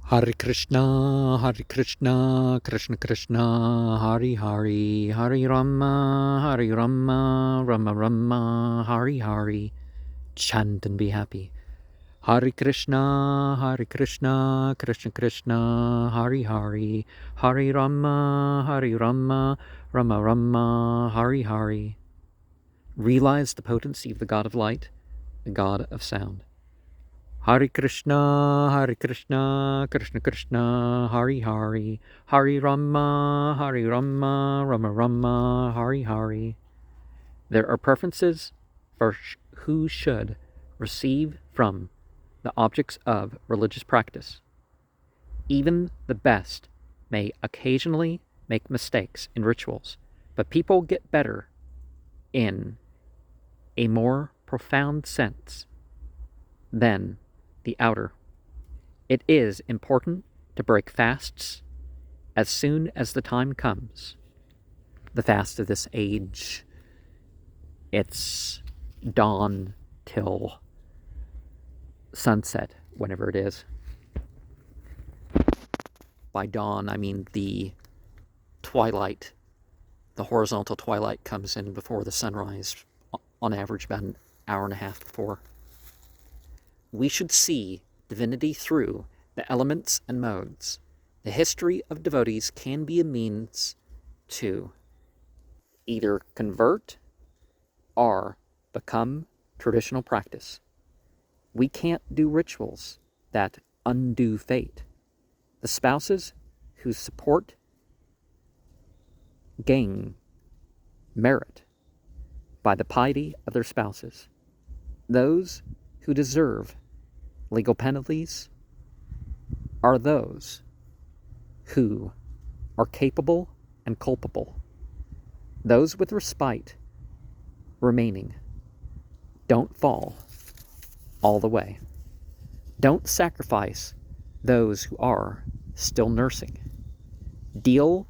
Hare Krishna, Krishna Krishna, Hari Hari, Hari Rama, Rama Rama, Hari Hari. Chant and be happy. Hare Krishna, Krishna Krishna, Hari Hari, Hari Rama, Rama Rama, Hari Hari. Realize the potency of the God of light, the God of sound. Hare Krishna, Krishna Krishna, Hari Hari, Hari Rama, Rama Rama, Hari Hari. There are preferences for who should receive from the objects of religious practice. Even the best may occasionally make mistakes in rituals, but people get better in a more profound sense than the outer. It is important to break fasts as soon as the time comes. The fast of this age, it's dawn till sunset, whenever it is. By dawn, I mean the twilight. The horizontal twilight comes in before the sunrise, on average about an hour and a half before. We should see divinity through the elements and modes. The history of devotees can be a means to either convert or become traditional practice. We can't do rituals that undo fate. The spouses who support gain merit by the piety of their spouses. Those who deserve legal penalties are those who are capable and culpable. Those with respite remaining don't fall all the way. Don't sacrifice those who are still nursing. Deal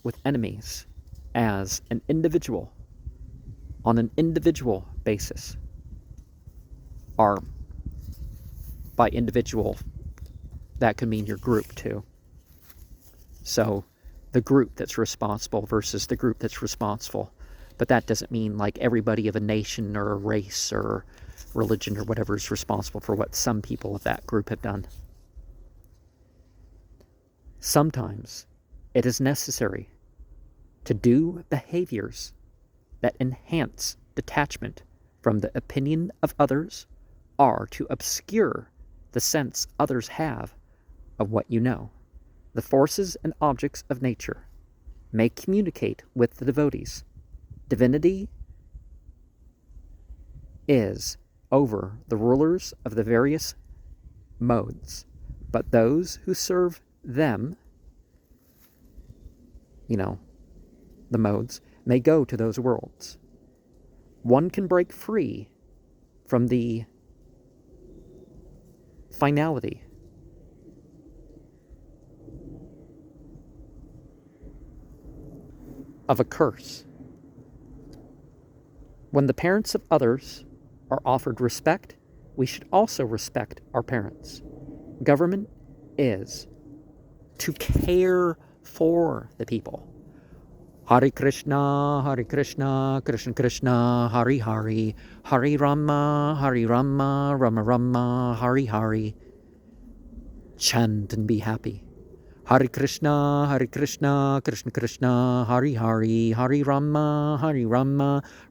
with enemies as an individual, on an individual basis. Or by individual, that could mean your group too. So the group that's responsible versus the group that's responsible. But that doesn't mean like everybody of a nation or a race or religion or whatever is responsible for what some people of that group have done. Sometimes it is necessary to do behaviors that enhance detachment from the opinion of others, or to obscure the sense others have of what you know. The forces and objects of nature may communicate with the devotees. Divinity is over the rulers of the various modes, but those who serve them, the modes, may go to those worlds. One can break free from the finality of a curse. When the parents of others are offered respect, we should also respect our parents. Government is to care for the people. Hare Krishna, Krishna Krishna, Hari Hari, Hari Rama, Rama Rama, Hari Hari. Chant and be happy. Hare Krishna, Krishna Krishna, Hari Hari, Hari Rama,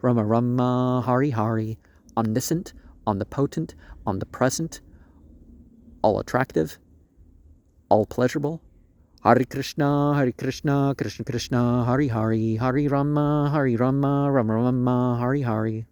Rama Rama, Hari Hari. Omniscient, omnipotent, omnipresent, all attractive, all pleasurable. Hare Krishna, Krishna Krishna, Hari Hari, Hari Rama, Rama Rama, Hari Hari.